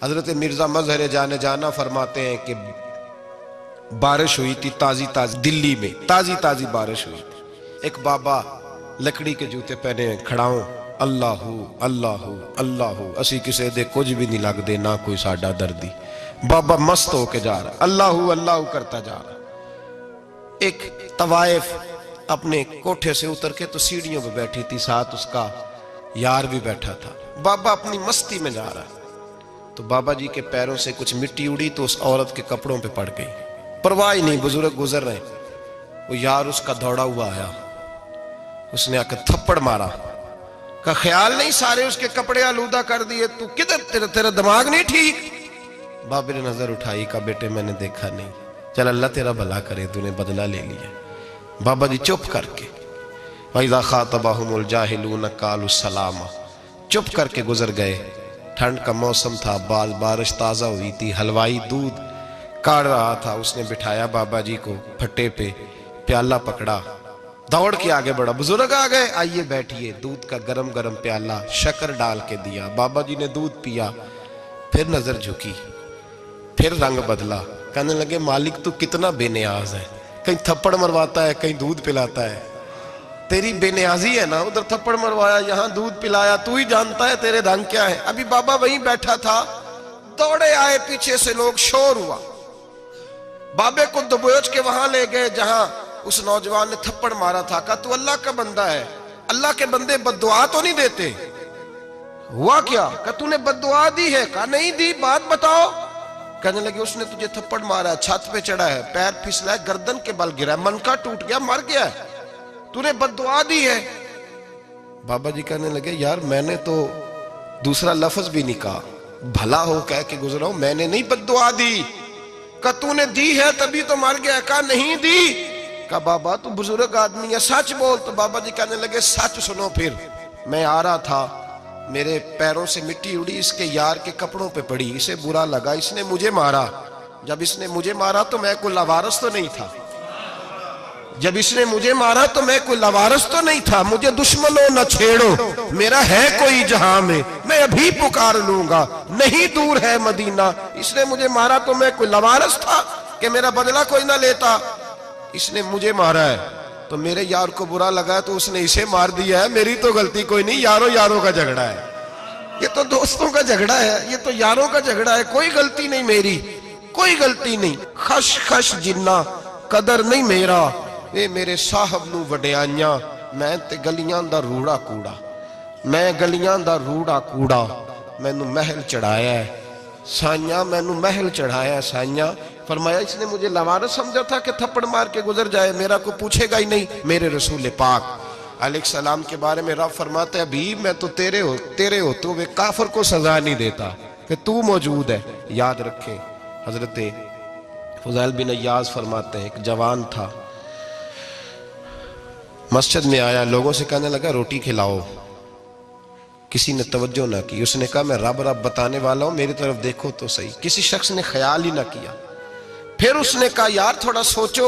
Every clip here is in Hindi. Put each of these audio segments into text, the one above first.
हजरत मिर्जा मजहर जाने जाना फरमाते हैं कि बारिश हुई थी ताजी ताजी, दिल्ली में ताजी ताजी बारिश हुई थी। एक बाबा लकड़ी के जूते पहने खड़ा हो, अल्लाहू अल्लाहू अल्लाहू, असी किसी दे कुछ भी नहीं लगते, ना कोई साडा दर्दी। बाबा मस्त होके जा रहा, अल्लाहू अल्लाहू करता जा रहा। एक तवाइफ अपने कोठे से उतर के तो सीढ़ियों पे बैठी थी, साथ उसका यार भी बैठा था। बाबा अपनी मस्ती में जा रहा, तो बाबा जी के पैरों से कुछ मिट्टी उड़ी तो उस औरत के कपड़ों पे पड़ गई। परवाह ही नहीं, बुजुर्ग गुजर रहे। वो यार उसका दौड़ा हुआ आया, उसने आकर थप्पड़ मारा, का ख्याल नहीं सारे उसके कपड़े आलूदा कर दिए, तू किधर, तेरा दिमाग नहीं ठीक। बाबे ने नजर उठाई, का बेटे मैंने देखा नहीं, चल अल्लाह तेरा भला करे, तूने बदला ले लिया। बाबा जी चुप करके, वइज़ा ख़ातबहुमुल जाहिलून क़ालू सलामा, चुप करके गुजर गए। ठंड का मौसम था, बारिश ताज़ा हुई थी, हलवाई दूध काढ़ रहा था, उसने बिठाया बाबा जी को फट्टे पे, प्याला पकड़ा, दौड़ के आगे बढ़ा, बुजुर्ग आ गए, आइए बैठिए। दूध का गरम गरम प्याला शक्कर डाल के दिया, बाबा जी ने दूध पिया, फिर नजर झुकी, फिर रंग बदला, कहने लगे मालिक तू कितना बेनियाज है, कहीं थप्पड़ मरवाता है, कहीं दूध पिलाता है, तेरी बेनियाजी है ना, उधर थप्पड़ मरवाया, यहाँ दूध पिलाया, तू ही जानता है तेरे ढंग क्या है। अभी बाबा वहीं बैठा था, दौड़े आए पीछे से लोग, शोर हुआ, बाबे को दबोच के वहां ले गए जहां उस नौजवान ने थप्पड़ मारा था। कहा तू अल्लाह का बंदा है, अल्लाह के बंदे बद्दुआ तो नहीं देते, हुआ क्या? कहा तूने बद्दुआ दी है? कहा नहीं दी, बात बताओ। कहने लगे उसने तुझे थप्पड़ मारा है, छत पे चढ़ा है, पैर फिसला है, गर्दन के बल गिरा है, मनका टूट गया, मर गया, तूने बद्दुआ दी है। बाबा जी कहने लगे यार मैंने तो दूसरा लफ्ज भी नहीं कहा, भला हो कह के गुजरा हूं, मैंने नहीं बद्दुआ दी। कहा तूने दी है तभी तो मर गया। कहा नहीं दी। कहा बाबा तू बुजुर्ग आदमी है, सच बोल। तो बाबा जी कहने लगे सच सुनो, फिर मैं आ रहा था, मेरे पैरों से मिट्टी उड़ी, इसके यार के कपड़ों पे पड़ी, इसे बुरा लगा, इसने मुझे मारा। जब इसने मुझे मारा तो मैं कोई लवारस तो नहीं था, जब इसने मुझे मारा तो मैं कोई लवारस तो नहीं था, मुझे दुश्मनों न छेड़ो, मेरा है कोई जहां में, मैं अभी पुकार लूंगा, नहीं दूर है मदीना। इसने मुझे मारा तो मैं कोई लवारस था कि मेरा बदला कोई ना लेता, इसने मुझे मारा है तो मेरे यार को बुरा लगा तो उसने इसे मार दिया है, मेरी तो गलती कोई नहीं, यारों यारों का झगड़ा है, ये तो दोस्तों का झगड़ा है, ये तो यारों का झगड़ा है, कोई गलती नहीं मेरी, कोई गलती नहीं। खश खश जिन्ना कदर नहीं मेरा, ये मेरे साहब नू वडियाइयां, मैं ते गलियां दा रूड़ा कूड़ा, मैं गलियां दा रूड़ा कूड़ा, मैनू महल चढ़ाया है साइया, मैनू महल चढ़ाया है साइया। फरमाया इसने मुझे लवारस समझा था कि थप्पड़ मार के गुजर जाए, मेरा को पूछेगा ही नहीं। मेरे रसूल पाक अलैहिस्सलाम के बारे में रब फरमाते हैं अभी मैं तो तेरे होते हुए काफिर को सजा नहीं देता कि तू मौजूद है। याद रखें, हजरत फुज़ैल बिन अय्याज़ फरमाते हैं एक जवान था, मस्जिद में आया, लोगों से कहने लगा रोटी खिलाओ, किसी ने तवज्जो ना की। उसने कहा मैं रब रब बताने वाला हूं, मेरी तरफ देखो तो सही। किसी शख्स ने ख्याल ही ना किया। फिर उसने कहा यार थोड़ा सोचो,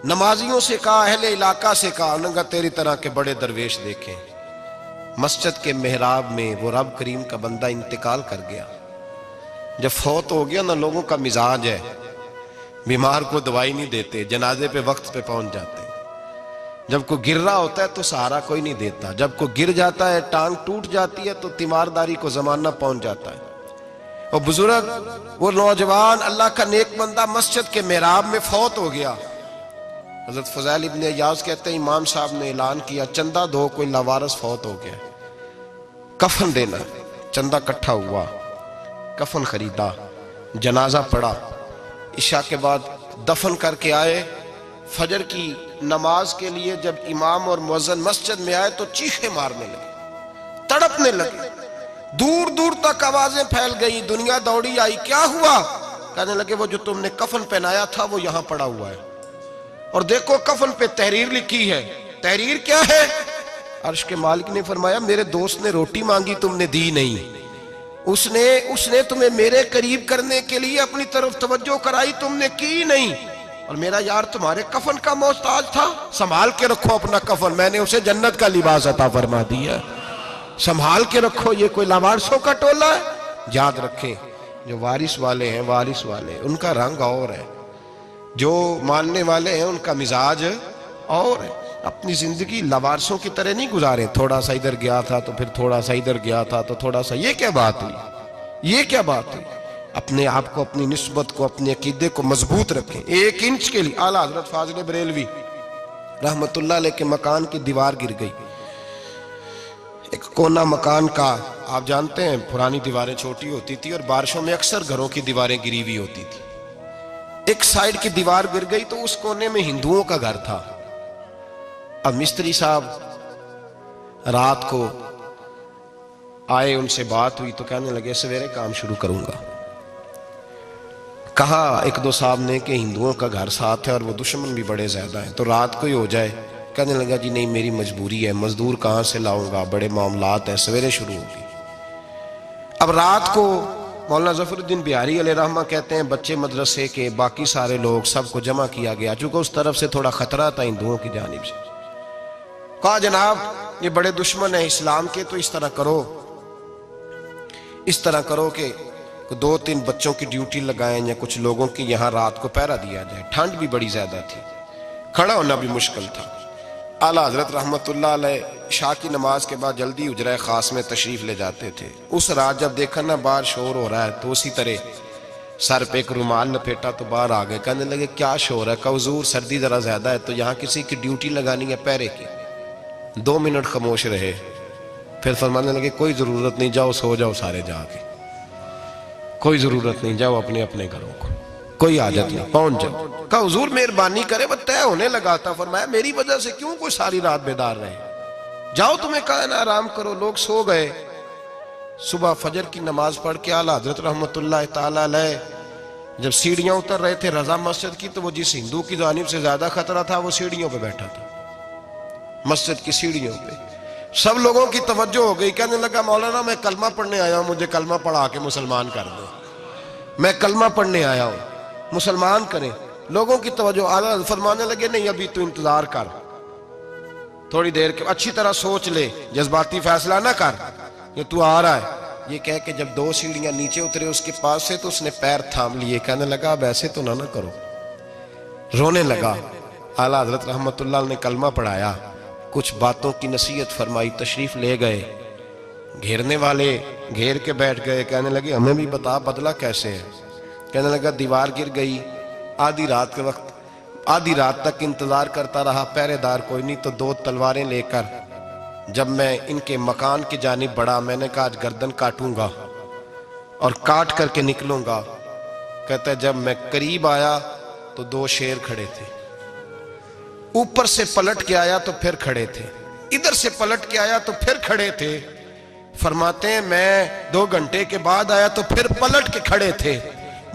नमाजियों से कहा, अहले इलाका से कहा, उन्होंने कहा तेरी तरह के बड़े दरवेश देखे। मस्जिद के मेहराब में वो रब करीम का बंदा इंतकाल कर गया। जब फौत हो गया ना, लोगों का मिजाज है, बीमार को दवाई नहीं देते, जनाजे पे वक्त पे पहुंच जाते। जब कोई गिर रहा होता है तो सहारा कोई नहीं देता, जब कोई गिर जाता है, टांग टूट जाती है तो तीमारदारी को जमाना पहुंच जाता है। और बुजुर्ग वो नौजवान अल्लाह का नेक बंदा मस्जिद के मेहराब में फौत हो गया। हजरत फुज़ैल इब्न अय्याज़ कहते हैं इमाम साहब ने ऐलान किया चंदा दो, कोई लावारिस फौत हो गया, कफन देना। चंदा इकट्ठा हुआ, कफन खरीदा, जनाजा पड़ा, इशा के बाद दफन करके आए। फजर की नमाज के लिए जब इमाम और मुअज्जिन मस्जिद में आए तो चीखे मारने लगे, तड़पने लगे, दूर दूर तक आवाजें फैल गई, दुनिया दौड़ी आई, क्या हुआ? कहने लगे वो जो तुमने कफन पहनाया था वो यहां पड़ा हुआ है, और देखो कफन पे तहरीर लिखी है। तहरीर क्या है? अर्श के मालिक ने फरमाया मेरे दोस्त ने रोटी मांगी, तुमने दी नहीं, उसने तुम्हें मेरे करीब करने के लिए अपनी तरफ तवज्जो कराई, तुमने की नहीं, और मेरा यार तुम्हारे कफन का मोहताज था, संभाल के रखो अपना कफन, मैंने उसे जन्नत का लिबास अता फरमा दिया, संभाल के रखो, ये कोई लावारिसों का टोला है? याद रखें, जो वारिस वाले हैं, वारिस वाले उनका रंग और है, जो मानने वाले हैं उनका मिजाज और है। अपनी जिंदगी लवारसों की तरह नहीं गुजारें, थोड़ा सा इधर गया था तो फिर थोड़ा सा इधर गया था तो थोड़ा सा, ये क्या बात हुई, ये क्या बात हुई। अपने आप को, अपनी निस्बत को, अपने अकीदे को मजबूत रखें। 1 इंच के लिए आला हजरत फाजिल बरेलवी रहमतुल्लाह अलैह के मकान की दीवार गिर गई। एक कोना मकान का, आप जानते हैं पुरानी दीवारें छोटी होती थी और बारिशों में अक्सर घरों की दीवारें गिरी हुई होती थी। एक साइड की दीवार गिर गई तो उस कोने में हिंदुओं का घर था। अब मिस्त्री साहब रात को आए, उनसे बात हुई तो कहने लगे सवेरे काम शुरू करूंगा। कहा 1-2 साहब ने कि हिंदुओं का घर साथ है और वो दुश्मन भी बड़े ज्यादा हैं, तो रात को ही हो जाए। कहने लगा जी नहीं, मेरी मजबूरी है, मजदूर कहां से लाऊंगा, बड़े मामलात हैं, सवेरे शुरू होगी। अब रात को मौलाना जफरुद्दीन बिहारी अलैहि रहमा कहते हैं बच्चे मदरसे के, बाकी सारे लोग, सबको जमा किया गया, चूंकि उस तरफ से थोड़ा खतरा था हिंदुओं की जानिब से। कहा जनाब ये बड़े दुश्मन है इस्लाम के, तो इस तरह करो कि 2-3 बच्चों की ड्यूटी लगाएं या कुछ लोगों की यहाँ रात को पहरा दिया जाए। ठंड भी बड़ी ज्यादा थी, खड़ा होना भी मुश्किल था। आला हजरत रहमतुल्लाह अलैह शाह की नमाज के बाद जल्दी उजरा खास में तशरीफ ले जाते थे। उस रात जब देखा ना बाहर शोर हो रहा है तो उसी तरह सर पे एक रुमाल लपेटा तो बाहर आ गए। कहने लगे क्या शोर है? कहा हुजूर सर्दी जरा ज्यादा है तो यहाँ किसी की ड्यूटी लगानी है पहरे की। 2 मिनट खामोश रहे, फिर फरमाने लगे कोई जरूरत नहीं, जाओ सो जाओ सारे जाके, कोई जरूरत नहीं, जाओ अपने अपने घरों को, कोई आदत नहीं, पहुंच जाओ। कहा हुजूर मेहरबानी करे, वो तय होने लगा था। फरमाया मेरी वजह से क्यों कोई सारी रात बेदार रहे, जाओ तुम्हें कहा ना आराम करो। लोग सो गए। सुबह फजर की नमाज पढ़ के आला हजरत रहमतुल्लाह ताला अलैह जब सीढ़ियां उतर रहे थे रजा मस्जिद की, तो वो जिस हिंदू की जानिब से ज्यादा खतरा था वो सीढ़ियों पे बैठा था, मस्जिद की सीढ़ियों पे। सब लोगों की तवज्जो हो गई। कहने लगा मौलाना मैं कलमा पढ़ने आया हूं, मुझे कलमा पढ़ा के मुसलमान कर दो, मैं कलमा पढ़ने आया हूं, मुसलमान करें। लोगों की तवज्जो, आला फरमाने लगे नहीं अभी तो इंतजार कर, थोड़ी देर के, अच्छी तरह सोच ले, जज्बाती फैसला ना कर, ये तू आ रहा है। ये कह के जब 2 सीढ़ियां नीचे उतरे उसके पास से तो उसने पैर थाम लिए। कहने लगा अब ऐसे तो ना करो, रोने लगा। आला हजरत रहमतुल्लाह ने कलमा पढ़ाया, कुछ बातों की नसीहत फरमाई, तशरीफ ले गए। घेरने वाले घेर के बैठ गए। कहने लगे हमें भी बता बदला कैसे है। कहने लगा दीवार गिर गई, आधी रात के वक्त, आधी रात तक इंतजार करता रहा, पहरेदार कोई नहीं, तो 2 तलवारें लेकर जब मैं इनके मकान की जानिब बढ़ा, मैंने कहा आज गर्दन काटूंगा और काट करके निकलूंगा। कहता है जब मैं करीब आया तो 2 शेर खड़े थे, ऊपर से पलट के आया तो फिर खड़े थे, इधर से पलट के आया तो फिर खड़े थे। फरमाते हैं मैं 2 घंटे के बाद आया तो फिर पलट के खड़े थे,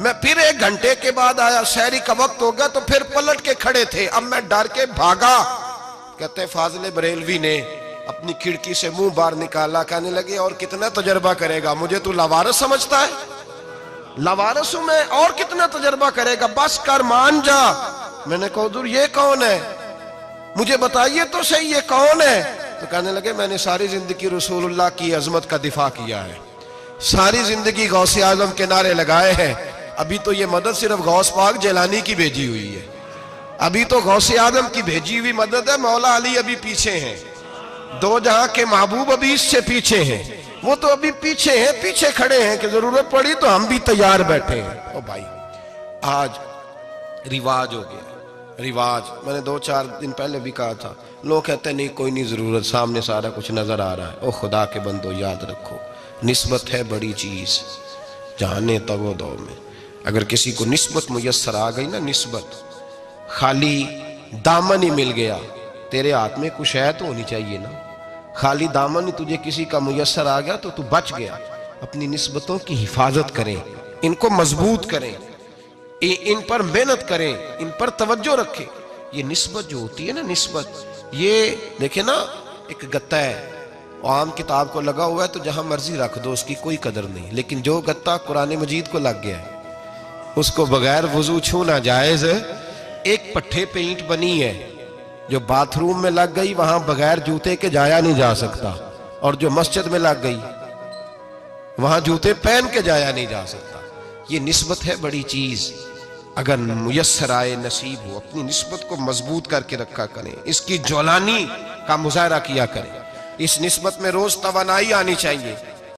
मैं फिर 1 घंटे के बाद आया, शहरी का वक्त हो गया तो फिर पलट के खड़े थे। अब मैं डर के भागा। कहते फाजिल बरेलवी ने अपनी खिड़की से मुंह बाहर निकाला। कहने लगे और कितना तजर्बा करेगा, मुझे तू लावारिस समझता है? लावारिस हूं मैं, और कितना तजर्बा करेगा, बस कर मान जा। मैंने कहा हुजूर ये कौन है, मुझे बताइए तो सही ये कौन है। तो कहने लगे मैंने सारी जिंदगी रसूलुल्लाह की अजमत का दिफा किया है, सारी जिंदगी गौसे आजम के नारे लगाए हैं। अभी तो ये मदद सिर्फ गौस पाक जैलानी की भेजी हुई है, अभी तो गौसे आजम की भेजी हुई मदद है। मौला अली अभी पीछे हैं, 2 जहां के महबूब अभी इससे पीछे हैं, वो तो अभी पीछे हैं, पीछे खड़े हैं कि जरूरत पड़ी तो हम भी तैयार बैठे हैं। ओ भाई आज रिवाज हो गया, रिवाज। मैंने 2-4 दिन पहले भी कहा था, लोग कहते नहीं कोई नहीं जरूरत, सामने सारा कुछ नजर आ रहा है। ओ खुदा के बंदो याद रखो, निस्बत है बड़ी चीज, जाने तवो दो में। अगर किसी को निस्बत मुयस्सर आ गई ना, निस्बत, खाली दामन ही मिल गया, तेरे हाथ में कुछ है तो होनी चाहिए ना, खाली दामन ही तुझे किसी का मुयस्सर आ गया तो तू बच गया। अपनी निस्बतों की हिफाजत करें, इनको मजबूत करें, इन पर मेहनत करें, इन पर तवज्जो रखें। ये निस्बत जो होती है ना, निस्बत, ये देखे ना एक गत्ता है, आम किताब को लगा हुआ है तो जहां मर्जी रख दो, उसकी कोई कदर नहीं। लेकिन जो गत्ता कुरान मजीद को लग गया है उसको बगैर वजू छूना जायज है। एक पट्टे पे ईंट बनी है जो बाथरूम में लग गई, वहां बगैर जूते के जाया नहीं जा सकता, और जो मस्जिद में लग गई वहां जूते पहन के जाया नहीं जा सकता। ये निस्बत है बड़ी चीज। अगर मुयस्सर आए नसीब हो, अपनी निस्बत को मजबूत करके रखा करें, इसकी जौलानी का मुजाहरा किया करें। इस निस्बत में रोज तवानाई आनी चाहिए।